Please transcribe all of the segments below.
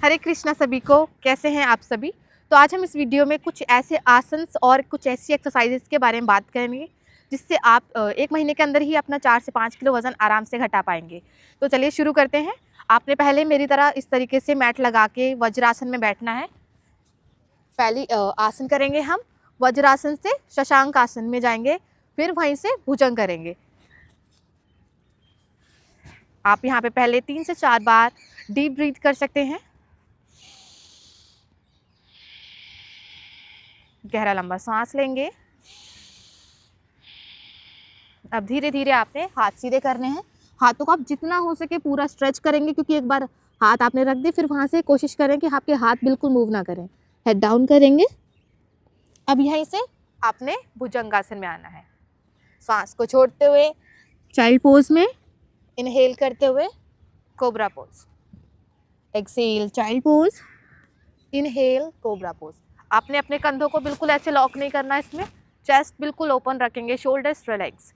हरे कृष्णा सभी को, कैसे हैं आप सभी। तो आज हम इस वीडियो में कुछ ऐसे आसन्स और कुछ ऐसी एक्सरसाइजेस के बारे में बात करेंगे जिससे आप 1 महीने के अंदर ही अपना 4 से 5 किलो वज़न आराम से घटा पाएंगे। तो चलिए शुरू करते हैं। आपने पहले मेरी तरह इस तरीके से मैट लगा के वज्रासन में बैठना है। पहली आसन करेंगे हम, वज्रासन से शशांक आसन में जाएंगे, फिर वहीं से भुजंग करेंगे। आप यहाँ पे पहले 3 से 4 बार डीप ब्रीथ कर सकते हैं। गहरा लंबा सांस लेंगे। अब धीरे धीरे आपने हाथ सीधे करने हैं। हाथों को आप जितना हो सके पूरा स्ट्रेच करेंगे, क्योंकि एक बार हाथ आपने रख दिए फिर वहाँ से कोशिश करें कि आपके हाथ बिल्कुल मूव ना करें। हेड डाउन करेंगे। अब यहीं से आपने भुजंगासन में आना है। सांस को छोड़ते हुए चाइल्ड पोज में, इनहेल करते हुए cobra pose, exhale child pose, inhale cobra pose. आपने अपने कंधों को बिल्कुल ऐसे लॉक नहीं करना, इसमें चेस्ट बिल्कुल ओपन रखेंगे, शोल्डर्स रिलैक्स।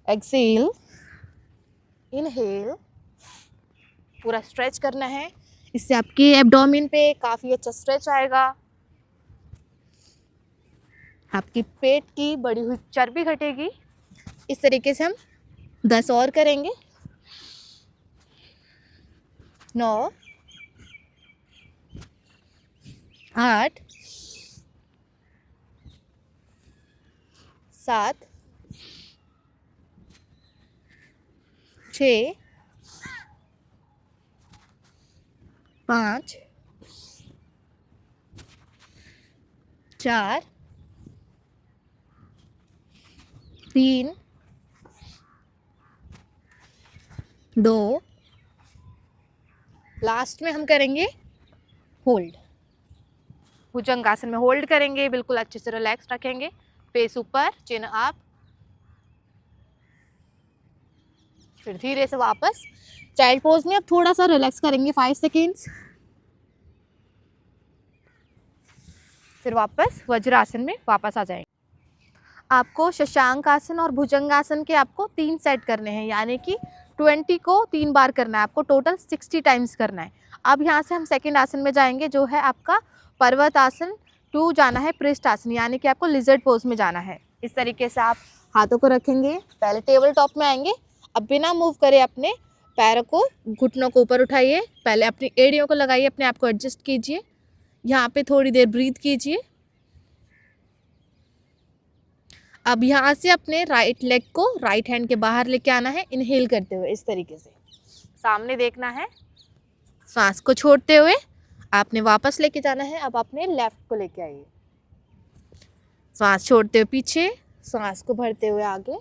एक्सेल, इनहेल, पूरा स्ट्रेच करना है। इससे आपके एब्डोमेन पे काफ़ी अच्छा स्ट्रेच आएगा। आपकी पेट की बढ़ी हुई चर्बी घटेगी। इस तरीके से हम 10 और करेंगे। 9, 8, 7, 6, 5, 4, 3, 2, लास्ट में हम करेंगे होल्ड। भुजंगासन में होल्ड करेंगे, बिल्कुल अच्छे से रिलैक्स रखेंगे, फेस ऊपर, चिन अप। फिर धीरे से वापस चाइल्ड पोज में अब थोड़ा सा रिलैक्स करेंगे 5 सेकेंड्स। फिर वापस वज्रासन में वापस आ जाएंगे। आपको शशांक आसन और भुजंगासन के आपको 3 सेट करने हैं, यानी कि 20 को 3 बार करना है। आपको टोटल 60 टाइम्स करना है। अब यहाँ से हम सेकंड आसन में जाएंगे, जो है आपका पर्वत आसन। 2 जाना है पृष्ठ आसन, यानी कि आपको लिजर्ड पोज में जाना है। इस तरीके से आप हाथों को रखेंगे, पहले टेबल टॉप में आएंगे। अब बिना मूव करे अपने पैरों को, घुटनों को ऊपर उठाइए, पहले अपनी एड़ियों को लगाइए, अपने आप को एडजस्ट कीजिए। यहाँ पे थोड़ी देर ब्रीथ कीजिए। अब यहाँ से अपने राइट लेग को राइट हैंड के बाहर लेके आना है, इनहेल करते हुए इस तरीके से सामने देखना है। सांस को छोड़ते हुए आपने वापस लेके जाना है। अब अपने लेफ्ट को लेके आइए, सांस छोड़ते हुए पीछे, सांस को भरते हुए आगे,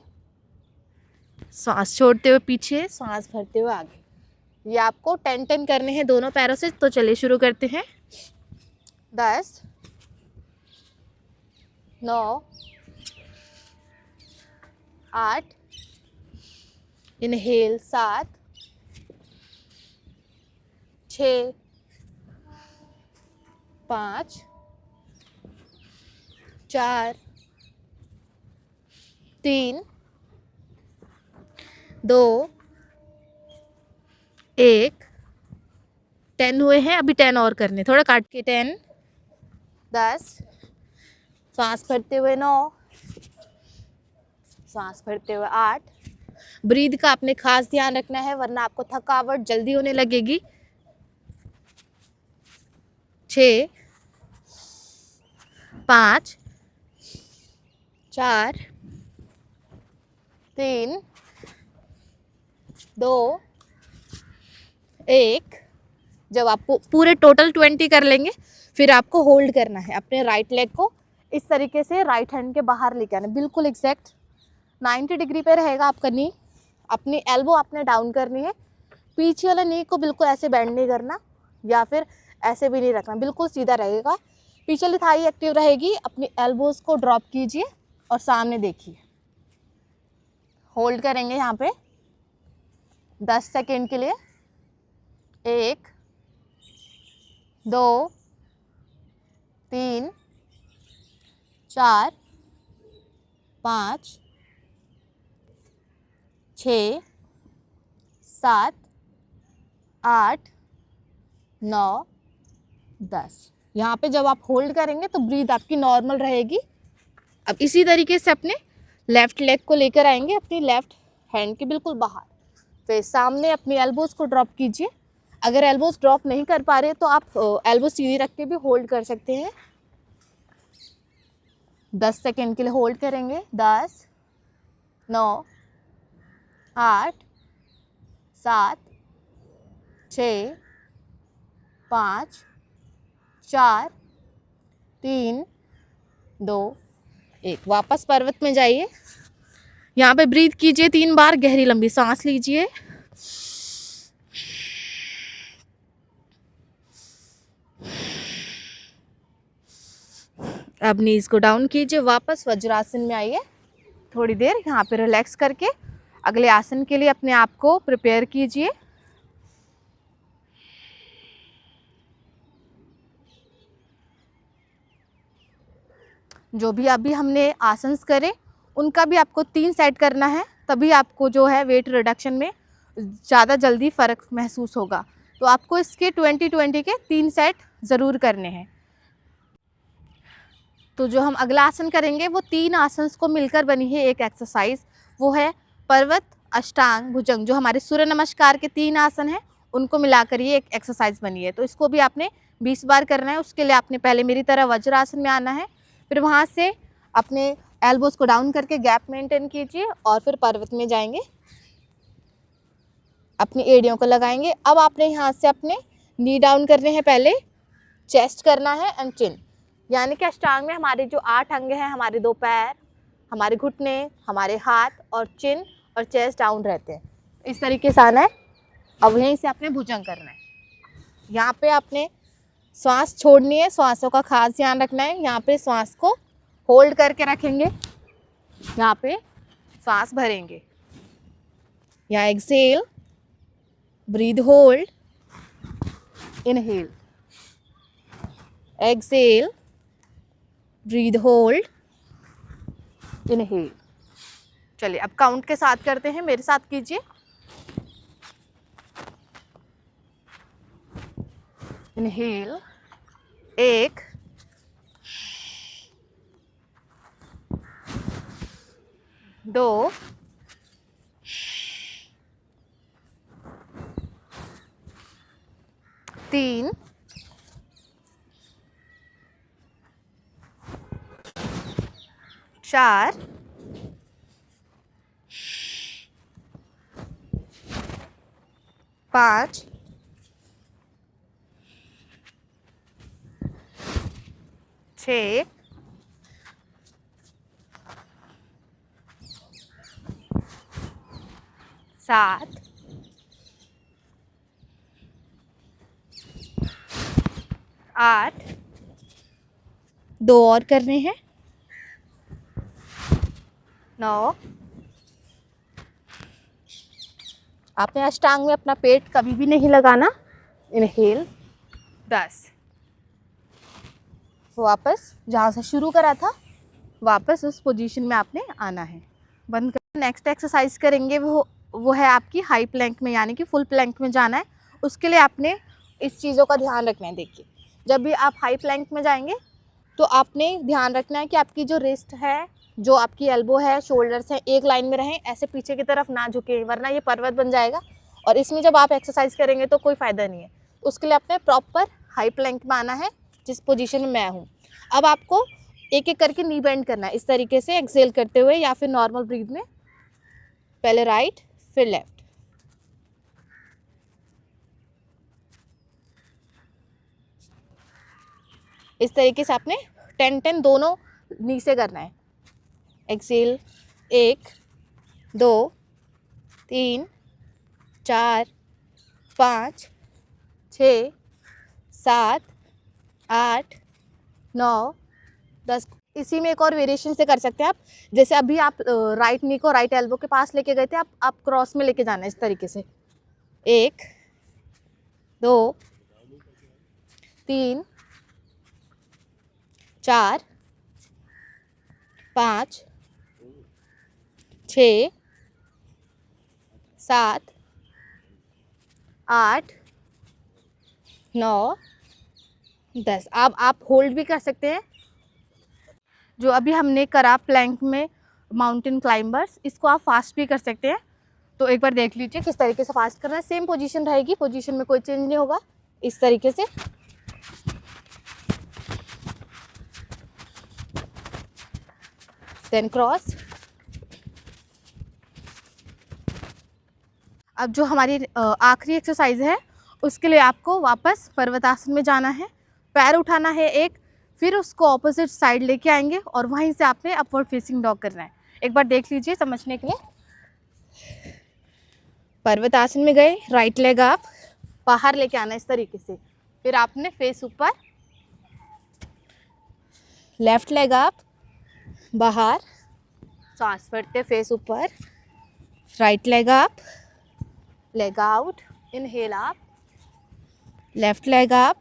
सांस छोड़ते हुए पीछे, सांस भरते हुए आगे। ये आपको 10 करने हैं दोनों पैरों से। तो चलिए शुरू करते हैं। 10, 9, 8, इनहेल 7, 6, 5, 4, 3, 2, 1। 10 हुए हैं, अभी 10 और करने, थोड़ा काट के। 10, 10, सांस भरते हुए 9, सांस भरते हुए 8। ब्रीथ का आपने खास ध्यान रखना है, वरना आपको थकावट जल्दी होने लगेगी। 6, 5, 4, 3, 2, 1। जब आप पूरे टोटल 20 कर लेंगे, फिर आपको होल्ड करना है। अपने राइट लेग को इस तरीके से राइट हैंड के बाहर लेके आना, बिल्कुल एग्जैक्ट 90 डिग्री पे रहेगा आपका नी। अपनी एल्बो आपने डाउन करनी है। पीछे वाला नी को बिल्कुल ऐसे बेंड नहीं करना, या फिर ऐसे भी नहीं रखना, बिल्कुल सीधा रहेगा। पीछे वाली थाई एक्टिव रहेगी। अपनी एल्बोज को ड्रॉप कीजिए और सामने देखिए। होल्ड करेंगे यहाँ पे 10 सेकेंड के लिए। 1, 2, 3, 4, 5, 6, 7, 8, 9, 10। यहाँ पे जब आप होल्ड करेंगे तो ब्रीथ आपकी नॉर्मल रहेगी। अब इसी तरीके से अपने लेफ़्ट लेग को लेकर आएंगे अपनी लेफ़्ट हैंड के बिल्कुल बाहर, फिर सामने अपनी एल्बोज़ को ड्रॉप कीजिए। अगर एल्बोज़ ड्रॉप नहीं कर पा रहे तो आप एल्बो सीधी रख के भी होल्ड कर सकते हैं। 10 सेकेंड के लिए होल्ड करेंगे। 10, 9, 8, 7, 6, 5, 4, 3, 2, 1। वापस पर्वत में जाइए। यहाँ पे ब्रीथ कीजिए 3 बार, गहरी लंबी सांस लीजिए। अब नीज को डाउन कीजिए, वापस वज्रासन में आइए। थोड़ी देर यहाँ पे रिलैक्स करके अगले आसन के लिए अपने आप को प्रिपेयर कीजिए। जो भी अभी हमने आसन्स करे उनका भी आपको 3 सेट करना है, तभी आपको जो है वेट रिडक्शन में ज़्यादा जल्दी फ़र्क महसूस होगा। तो आपको इसके 20-20 के 3 सेट ज़रूर करने हैं। तो जो हम अगला आसन करेंगे वो 3 आसन्स को मिलकर बनी है एक एक्सरसाइज, वो है पर्वत, अष्टांग, भुजंग। जो हमारे सूर्य नमस्कार के 3 आसन हैं उनको मिलाकर ये एक एक्सरसाइज बनी है। तो इसको भी आपने 20 बार करना है। उसके लिए आपने पहले मेरी तरह वज्रासन में आना है, फिर वहाँ से अपने एल्बोज़ को डाउन करके गैप मेंटेन कीजिए और फिर पर्वत में जाएंगे, अपनी एड़ियों को लगाएंगे। अब आपने यहाँ से अपने नी डाउन करने हैं, पहले चेस्ट करना है एंड चिन। यानी कि अष्टांग में हमारे जो 8 अंग हैं, हमारे 2 पैर, हमारे घुटने, हमारे हाथ और चिन और चेस्ट डाउन रहते हैं। इस तरीके से आना है। अब यहीं से आपने भुजंग करना है। यहाँ पे आपने श्वास छोड़नी है, श्वासों का खास ध्यान रखना है। यहाँ पे श्वास को होल्ड करके रखेंगे, यहाँ पे श्वास भरेंगे। यहाँ exhale, breath hold, inhale, exhale, breath hold, inhale. चलिए अब काउंट के साथ करते हैं, मेरे साथ कीजिए। इनहेल 1, 2, 3, 4, 5, 6, 7, 8, 2 और करने हैं, 9। आपने अष्टांग में अपना पेट कभी भी नहीं लगाना। इनहेल 10। वापस जहाँ से शुरू करा था वापस उस पोजीशन में आपने आना है। बंद कर। नेक्स्ट एक्सरसाइज करेंगे वो है आपकी हाई प्लैंक में, यानी कि फुल प्लैंक में जाना है। उसके लिए आपने इस चीज़ों का ध्यान रखना है। देखिए, जब भी आप हाई प्लैंक में जाएंगे तो आपने ध्यान रखना है कि आपकी जो रिस्ट है, जो आपकी एल्बो है, शोल्डर्स हैं, एक लाइन में रहें, ऐसे पीछे की तरफ ना झुके, वरना ये पर्वत बन जाएगा और इसमें जब आप एक्सरसाइज करेंगे तो कोई फ़ायदा नहीं है। उसके लिए आपने प्रॉपर हाई प्लैंक में आना है, जिस पोजीशन में मैं हूँ। अब आपको एक एक करके नी बेंड करना है, इस तरीके से एक्सेल करते हुए या फिर नॉर्मल ब्रीथ में, पहले राइट फिर लेफ्ट। इस तरीके से आपने 10-10 दोनों नी से करना है। एक्सेल 1, 2, 3, 4, 5, 6, 7, 8, 9, 10। इसी में एक और वेरिएशन से कर सकते हैं आप। जैसे अभी आप राइट नी को राइट एल्बो के पास लेके गए थे, आप क्रॉस में लेके जाना है इस तरीके से। 1, 2, 3, 4, 5, 6, 7, 8, 9, 10। अब आप होल्ड भी कर सकते हैं। जो अभी हमने करा प्लैंक में माउंटेन क्लाइंबर्स, इसको आप फास्ट भी कर सकते हैं। तो एक बार देख लीजिए किस तरीके से फास्ट करना है। सेम पोजीशन रहेगी, पोजीशन में कोई चेंज नहीं होगा। इस तरीके से देन क्रॉस। अब जो हमारी आखिरी एक्सरसाइज है उसके लिए आपको वापस पर्वतासन में जाना है। पैर उठाना है एक, फिर उसको ऑपोजिट साइड लेके आएंगे और वहीं से आपने अपवर्ड फेसिंग डॉग करना है। एक बार देख लीजिए समझने के लिए। पर्वतासन में गए, राइट लेग आप बाहर लेके आना इस तरीके से, फिर आपने फेस ऊपर, लेफ्ट लेग आप बाहर, सांस भरते फेस ऊपर, राइट लेग आप, लेग आउट, इनहेल आप, लेफ्ट लेग आप,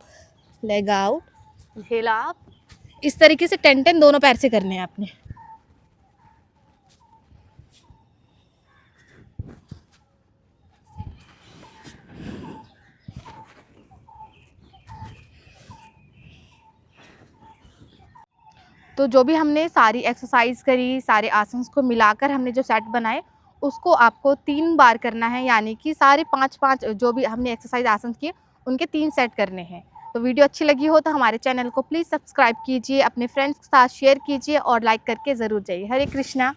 लेग आउट, इनहेल आप। इस तरीके से 10-10 दोनों पैर से करने हैं आपने। तो जो भी हमने सारी एक्सरसाइज करी, सारे आसन्स को मिलाकर हमने जो सेट बनाए उसको आपको 3 बार करना है, यानी कि सारे 5-5 जो भी हमने एक्सरसाइज आसन किए उनके 3 सेट करने हैं। तो वीडियो अच्छी लगी हो तो हमारे चैनल को प्लीज़ सब्सक्राइब कीजिए, अपने फ्रेंड्स के साथ शेयर कीजिए और लाइक करके ज़रूर जाइए। हरे कृष्णा।